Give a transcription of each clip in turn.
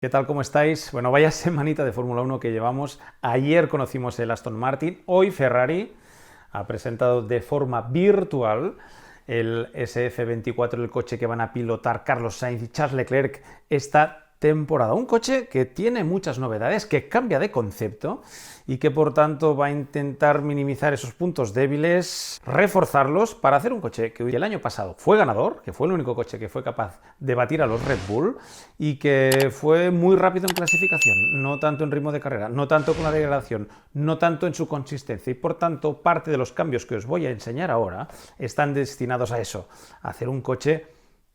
¿Qué tal? ¿Cómo estáis? Bueno, vaya semanita de Fórmula 1 que llevamos. Ayer conocimos el Aston Martin, hoy Ferrari ha presentado de forma virtual el SF24, el coche que van a pilotar Carlos Sainz y Charles Leclerc esta temporada. Un coche que tiene muchas novedades, que cambia de concepto y que por tanto va a intentar minimizar esos puntos débiles, reforzarlos para hacer un coche que el año pasado fue ganador, que fue el único coche que fue capaz de batir a los Red Bull y que fue muy rápido en clasificación, no tanto en ritmo de carrera, no tanto con la degradación, no tanto en su consistencia, y por tanto parte de los cambios que os voy a enseñar ahora están destinados a eso, a hacer un coche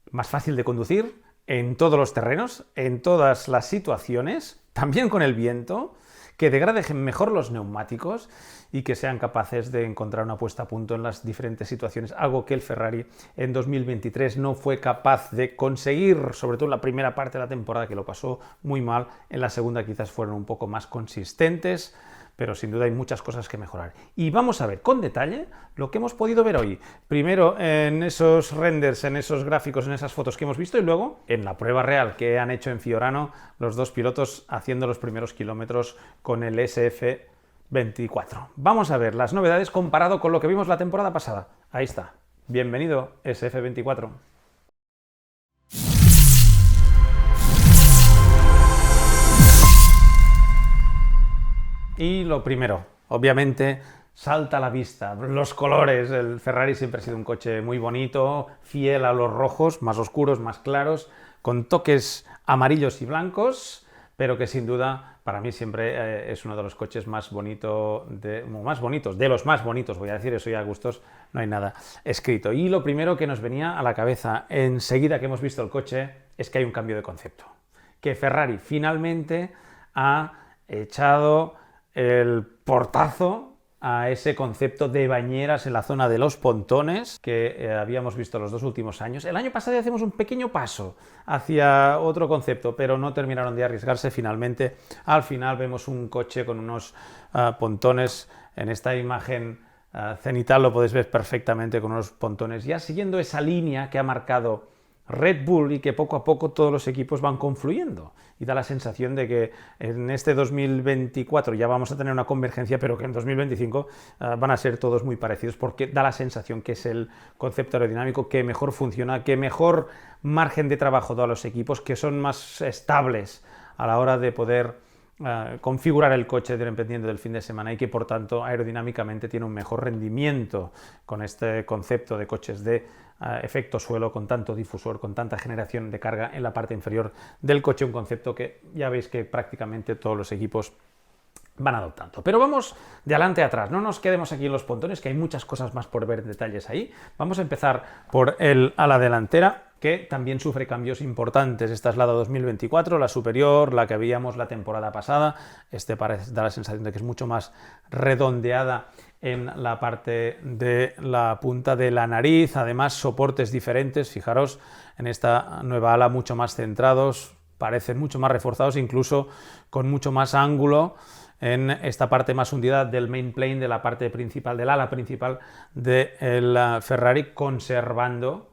más fácil de conducir en todos los terrenos, en todas las situaciones, también con el viento, que degrade mejor los neumáticos y que sean capaces de encontrar una puesta a punto en las diferentes situaciones, algo que el Ferrari en 2023 no fue capaz de conseguir, sobre todo en la primera parte de la temporada, que lo pasó muy mal. En la segunda quizás fueron un poco más consistentes, pero sin duda hay muchas cosas que mejorar. Y vamos a ver con detalle lo que hemos podido ver hoy. Primero en esos renders, en esos gráficos, en esas fotos que hemos visto, y luego en la prueba real que han hecho en Fiorano los dos pilotos haciendo los primeros kilómetros con el SF24. Vamos a ver las novedades comparado con lo que vimos la temporada pasada. Ahí está. Bienvenido, SF24. Y lo primero, obviamente, salta a la vista los colores. El Ferrari siempre ha sido un coche muy bonito, fiel a los rojos, más oscuros, más claros, con toques amarillos y blancos, pero que sin duda para mí siempre es uno de los coches más bonitos, de los más bonitos, voy a decir, eso ya a gustos no hay nada escrito. Y lo primero que nos venía a la cabeza enseguida que hemos visto el coche es que hay un cambio de concepto, que Ferrari finalmente ha echado el portazo a ese concepto de bañeras en la zona de los pontones que habíamos visto los dos últimos años. El año pasado hacemos un pequeño paso hacia otro concepto, pero no terminaron de arriesgarse finalmente. Al final vemos un coche con unos pontones. En esta imagen cenital lo podéis ver perfectamente, con unos pontones ya siguiendo esa línea que ha marcado Red Bull y que poco a poco todos los equipos van confluyendo, y da la sensación de que en este 2024 ya vamos a tener una convergencia, pero que en 2025 van a ser todos muy parecidos, porque da la sensación que es el concepto aerodinámico que mejor funciona, que mejor margen de trabajo da a los equipos, que son más estables a la hora de poder configurar el coche dependiendo del fin de semana, y que por tanto aerodinámicamente tiene un mejor rendimiento con este concepto de coches de efecto suelo, con tanto difusor, con tanta generación de carga en la parte inferior del coche, un concepto que ya veis que prácticamente todos los equipos van adoptando. Pero vamos de adelante a atrás, no nos quedemos aquí en los pontones, que hay muchas cosas más por ver, detalles ahí. Vamos a empezar por el ala delantera, que también sufre cambios importantes. Esta es la de 2024, la superior, la que veíamos la temporada pasada. Da la sensación de que es mucho más redondeada en la parte de la punta de la nariz, además soportes diferentes, fijaros en esta nueva ala mucho más centrados, parecen mucho más reforzados, incluso con mucho más ángulo en esta parte más hundida del main plane, de la parte principal, del ala principal del Ferrari, conservando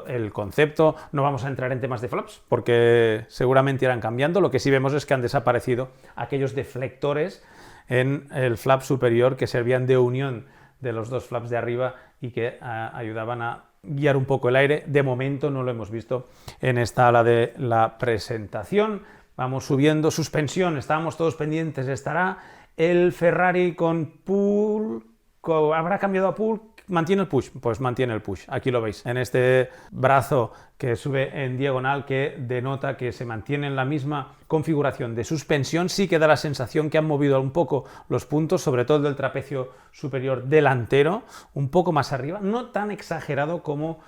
el concepto. No vamos a entrar en temas de flaps porque seguramente irán cambiando. Lo que sí vemos es que han desaparecido aquellos deflectores en el flap superior que servían de unión de los dos flaps de arriba y que ayudaban a guiar un poco el aire. De momento no lo hemos visto en esta ala de la presentación. Vamos subiendo. Suspensión, estábamos todos pendientes. ¿Estará el Ferrari con pull? ¿Habrá cambiado a pull? ¿Mantiene el push? Pues mantiene el push. Aquí lo veis, en este brazo que sube en diagonal, que denota que se mantiene en la misma configuración de suspensión. Sí que da la sensación que han movido un poco los puntos, sobre todo del trapecio superior delantero, un poco más arriba, no tan exagerado como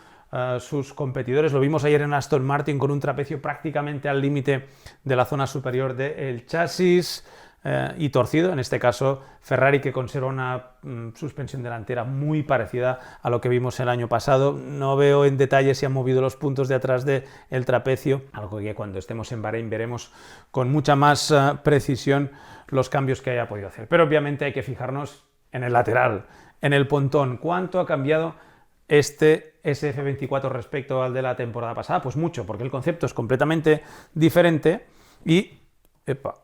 sus competidores. Lo vimos ayer en Aston Martin con un trapecio prácticamente al límite de la zona superior del chasis y torcido. En este caso Ferrari, que conserva una suspensión delantera muy parecida a lo que vimos el año pasado. No veo en detalle si han movido los puntos de atrás del trapecio, algo que cuando estemos en Bahrein veremos con mucha más precisión los cambios que haya podido hacer. Pero obviamente hay que fijarnos en el lateral, en el pontón. ¿Cuánto ha cambiado este SF24 respecto al de la temporada pasada? Pues mucho, porque el concepto es completamente diferente Y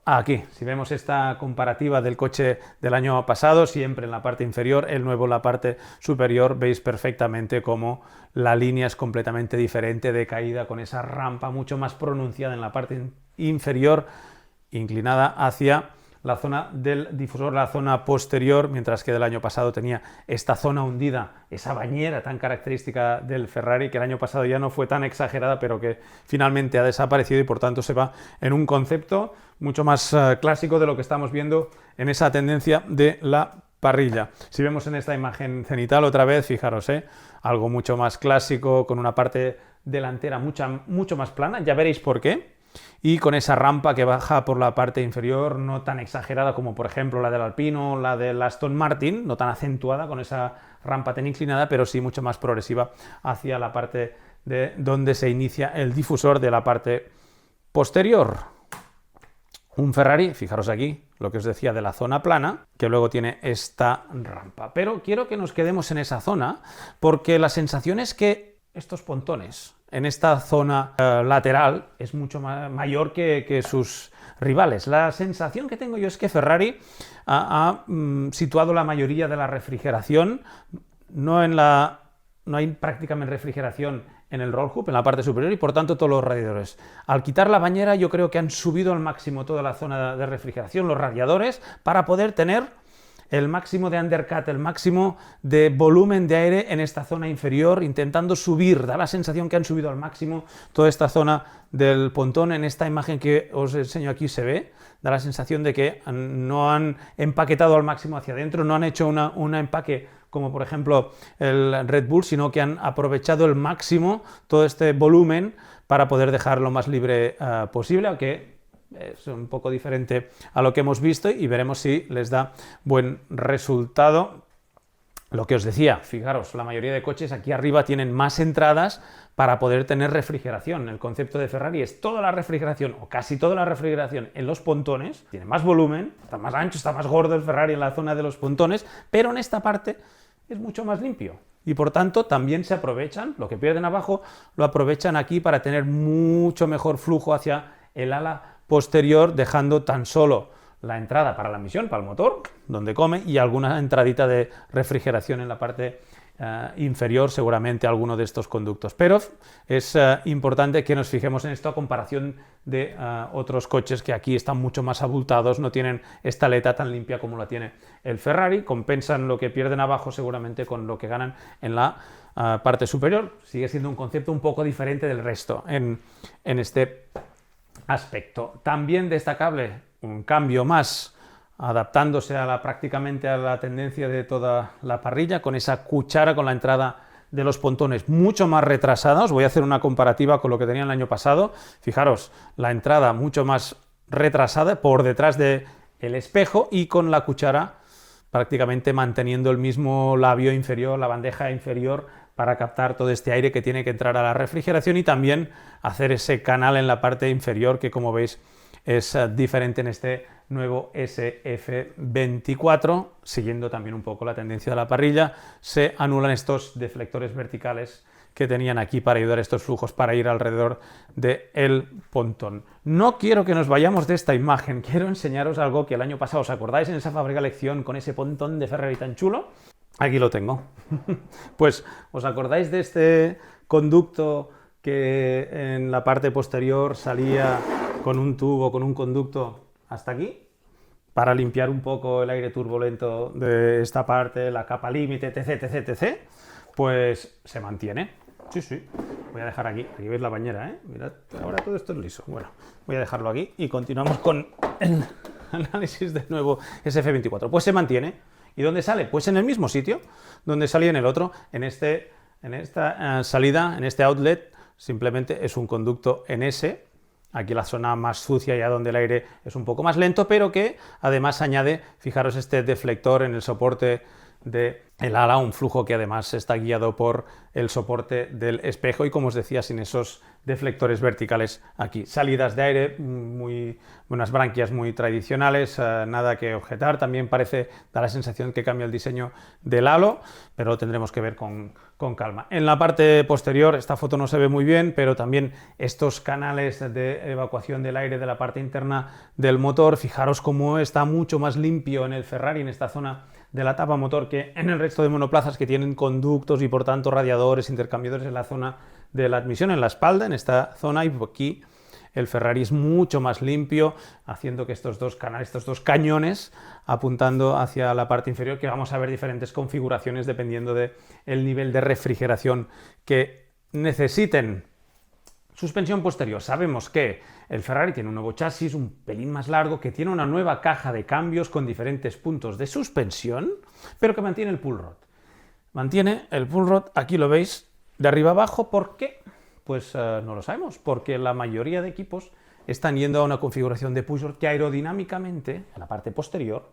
aquí, si vemos esta comparativa del coche del año pasado, siempre en la parte inferior, el nuevo en la parte superior, veis perfectamente cómo la línea es completamente diferente de caída, con esa rampa mucho más pronunciada en la parte inferior, inclinada hacia la zona del difusor, la zona posterior, mientras que del año pasado tenía esta zona hundida, esa bañera tan característica del Ferrari, que el año pasado ya no fue tan exagerada, pero que finalmente ha desaparecido y por tanto se va en un concepto mucho más clásico de lo que estamos viendo en esa tendencia de la parrilla. Si vemos en esta imagen cenital otra vez, fijaros, algo mucho más clásico, con una parte delantera mucho más plana, ya veréis por qué. Y con esa rampa que baja por la parte inferior, no tan exagerada como por ejemplo la del Alpino, la del Aston Martin, no tan acentuada con esa rampa tan inclinada, pero sí mucho más progresiva hacia la parte de donde se inicia el difusor de la parte posterior. Un Ferrari, fijaros aquí, lo que os decía de la zona plana, que luego tiene esta rampa. Pero quiero que nos quedemos en esa zona, porque la sensación es que estos pontones en esta zona lateral es mucho mayor que sus rivales. La sensación que tengo yo es que Ferrari ha situado la mayoría de la refrigeración, no hay prácticamente refrigeración en el roll hoop, en la parte superior, y por tanto todos los radiadores. Al quitar la bañera yo creo que han subido al máximo toda la zona de refrigeración, los radiadores, para poder tener el máximo de undercut, el máximo de volumen de aire en esta zona inferior, intentando subir. Da la sensación que han subido al máximo toda esta zona del pontón. En esta imagen que os enseño aquí se ve, da la sensación de que no han empaquetado al máximo hacia adentro, no han hecho un empaque como por ejemplo el Red Bull, sino que han aprovechado el máximo todo este volumen para poder dejar lo más libre posible, aunque es un poco diferente a lo que hemos visto y veremos si les da buen resultado. Lo que os decía, fijaros, la mayoría de coches aquí arriba tienen más entradas para poder tener refrigeración. El concepto de Ferrari es toda la refrigeración, o casi toda la refrigeración en los pontones, tiene más volumen, está más ancho, está más gordo el Ferrari en la zona de los pontones, pero en esta parte es mucho más limpio. Y por tanto también se aprovechan, lo que pierden abajo, lo aprovechan aquí para tener mucho mejor flujo hacia el ala posterior, dejando tan solo la entrada para la emisión, para el motor, donde come, y alguna entradita de refrigeración en la parte inferior, seguramente alguno de estos conductos. Pero es importante que nos fijemos en esto a comparación de otros coches que aquí están mucho más abultados, no tienen esta aleta tan limpia como la tiene el Ferrari, compensan lo que pierden abajo seguramente con lo que ganan en la parte superior. Sigue siendo un concepto un poco diferente del resto en este aspecto. También destacable, un cambio más, adaptándose prácticamente a la tendencia de toda la parrilla, con esa cuchara, con la entrada de los pontones mucho más retrasada. Os voy a hacer una comparativa con lo que tenía el año pasado. Fijaros, la entrada mucho más retrasada por detrás del espejo y con la cuchara prácticamente manteniendo el mismo labio inferior, la bandeja inferior, para captar todo este aire que tiene que entrar a la refrigeración y también hacer ese canal en la parte inferior que, como veis, es diferente en este nuevo SF24, siguiendo también un poco la tendencia de la parrilla. Se anulan estos deflectores verticales que tenían aquí para ayudar a estos flujos para ir alrededor del pontón. No quiero que nos vayamos de esta imagen, quiero enseñaros algo que el año pasado, ¿os acordáis en esa fábrica lección con ese pontón de Ferrari tan chulo? Aquí lo tengo. Pues, ¿os acordáis de este conducto que en la parte posterior salía con un tubo, con un conducto hasta aquí? Para limpiar un poco el aire turbulento de esta parte, la capa límite, etc, etc, etc. Pues se mantiene. Sí, sí. Voy a dejar aquí. Aquí veis la bañera, ¿eh? Mirad, ahora todo esto es liso. Bueno, voy a dejarlo aquí y continuamos con el análisis del nuevo SF24. Pues se mantiene. ¿Y dónde sale? Pues en el mismo sitio donde salía en el otro, en esta salida, en este outlet, simplemente es un conducto en S, aquí la zona más sucia, ya donde el aire es un poco más lento, pero que además añade, fijaros, este deflector en el soporte del ala, un flujo que además está guiado por el soporte del espejo y, como os decía, sin esos deflectores verticales aquí. Salidas de aire, unas branquias muy tradicionales, nada que objetar. También da la sensación que cambia el diseño del halo, pero lo tendremos que ver con calma. En la parte posterior, esta foto no se ve muy bien, pero también estos canales de evacuación del aire de la parte interna del motor, fijaros cómo está mucho más limpio en el Ferrari, en esta zona de la tapa motor, que en el resto de monoplazas que tienen conductos y por tanto radiadores, intercambiadores en la zona de la admisión, en la espalda, en esta zona, y aquí el Ferrari es mucho más limpio, haciendo que estos dos canales, estos dos cañones apuntando hacia la parte inferior, que vamos a ver diferentes configuraciones dependiendo del nivel de refrigeración que necesiten. Suspensión posterior. Sabemos que el Ferrari tiene un nuevo chasis, un pelín más largo, que tiene una nueva caja de cambios con diferentes puntos de suspensión, pero que mantiene el pull rod. Mantiene el pull rod, aquí lo veis, de arriba abajo. ¿Por qué? Pues no lo sabemos, porque la mayoría de equipos están yendo a una configuración de push rod que aerodinámicamente, en la parte posterior,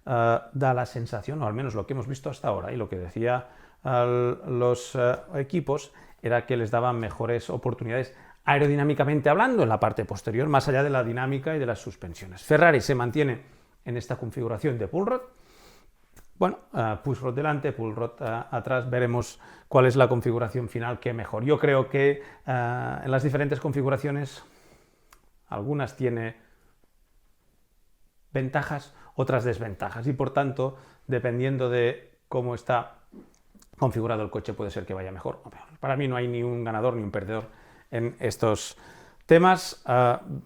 da la sensación, o al menos lo que hemos visto hasta ahora, y lo que decía los equipos, era que les daban mejores oportunidades aerodinámicamente hablando en la parte posterior, más allá de la dinámica y de las suspensiones. Ferrari se mantiene en esta configuración de pull rod. Bueno, push rod delante, pull rod atrás, veremos cuál es la configuración final que mejor. Yo creo que en las diferentes configuraciones, algunas tiene ventajas, otras desventajas, y por tanto, dependiendo de cómo está configurado el coche, puede ser que vaya mejor o peor. Para mí no hay ni un ganador ni un perdedor en estos temas.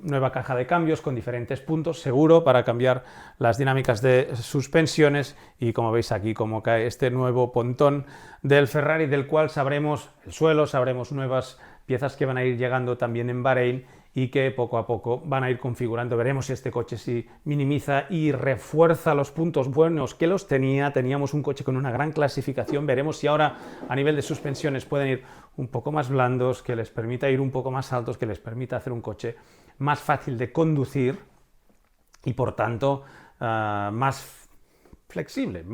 Nueva caja de cambios con diferentes puntos, seguro, para cambiar las dinámicas de suspensiones, y como veis aquí cómo cae este nuevo pontón del Ferrari, del cual sabremos el suelo, sabremos nuevas piezas que van a ir llegando también en Bahrein y que poco a poco van a ir configurando. Veremos si este coche sí minimiza y refuerza los puntos buenos que los tenía. Teníamos un coche con una gran clasificación. Veremos si ahora a nivel de suspensiones pueden ir un poco más blandos, que les permita ir un poco más altos, que les permita hacer un coche más fácil de conducir y por tanto más flexible,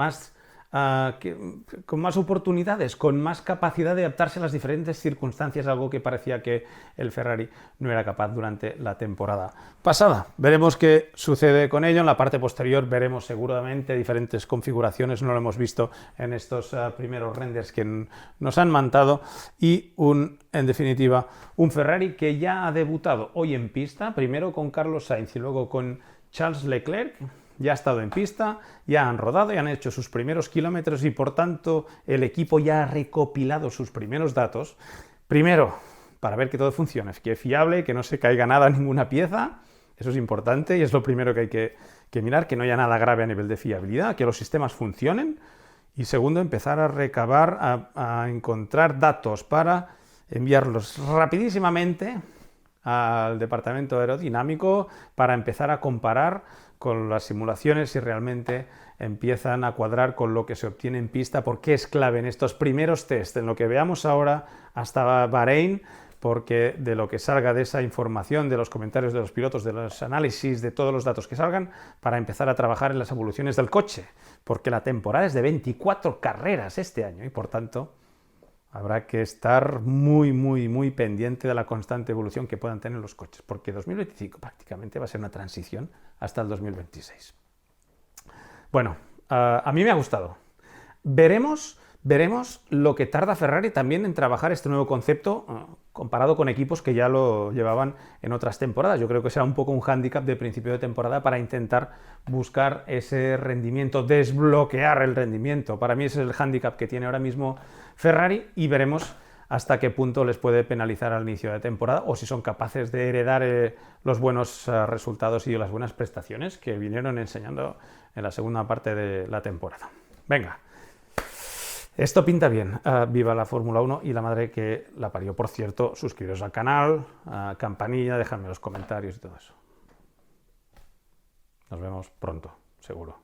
con más oportunidades, con más capacidad de adaptarse a las diferentes circunstancias, algo que parecía que el Ferrari no era capaz durante la temporada pasada. Veremos qué sucede con ello. En la parte posterior veremos seguramente diferentes configuraciones, no lo hemos visto en estos primeros renders que nos han mandado, y en definitiva un Ferrari que ya ha debutado hoy en pista, primero con Carlos Sainz y luego con Charles Leclerc. Ya ha estado en pista, ya han rodado, ya han hecho sus primeros kilómetros, y por tanto el equipo ya ha recopilado sus primeros datos. Primero, para ver que todo funcione, que es fiable, que no se caiga nada, ninguna pieza. Eso es importante y es lo primero que hay que mirar, que no haya nada grave a nivel de fiabilidad, que los sistemas funcionen. Y segundo, empezar a recabar, a encontrar datos para enviarlos rapidísimamente al departamento aerodinámico para empezar a comparar con las simulaciones si realmente empiezan a cuadrar con lo que se obtiene en pista, porque es clave en estos primeros test, en lo que veamos ahora hasta Bahrein, porque de lo que salga de esa información, de los comentarios de los pilotos, de los análisis, de todos los datos que salgan, para empezar a trabajar en las evoluciones del coche, porque la temporada es de 24 carreras este año y por tanto habrá que estar muy, muy, muy pendiente de la constante evolución que puedan tener los coches, porque 2025 prácticamente va a ser una transición hasta el 2026. Bueno, a mí me ha gustado. Veremos lo que tarda Ferrari también en trabajar este nuevo concepto comparado con equipos que ya lo llevaban en otras temporadas. Yo creo que será un poco un hándicap de principio de temporada para intentar buscar ese rendimiento, desbloquear el rendimiento. Para mí ese es el hándicap que tiene ahora mismo Ferrari, y veremos hasta qué punto les puede penalizar al inicio de temporada, o si son capaces de heredar los buenos resultados y las buenas prestaciones que vinieron enseñando en la segunda parte de la temporada. Venga, esto pinta bien. Viva la Fórmula 1 y la madre que la parió. Por cierto, suscribiros al canal, campanilla, dejadme los comentarios y todo eso. Nos vemos pronto, seguro.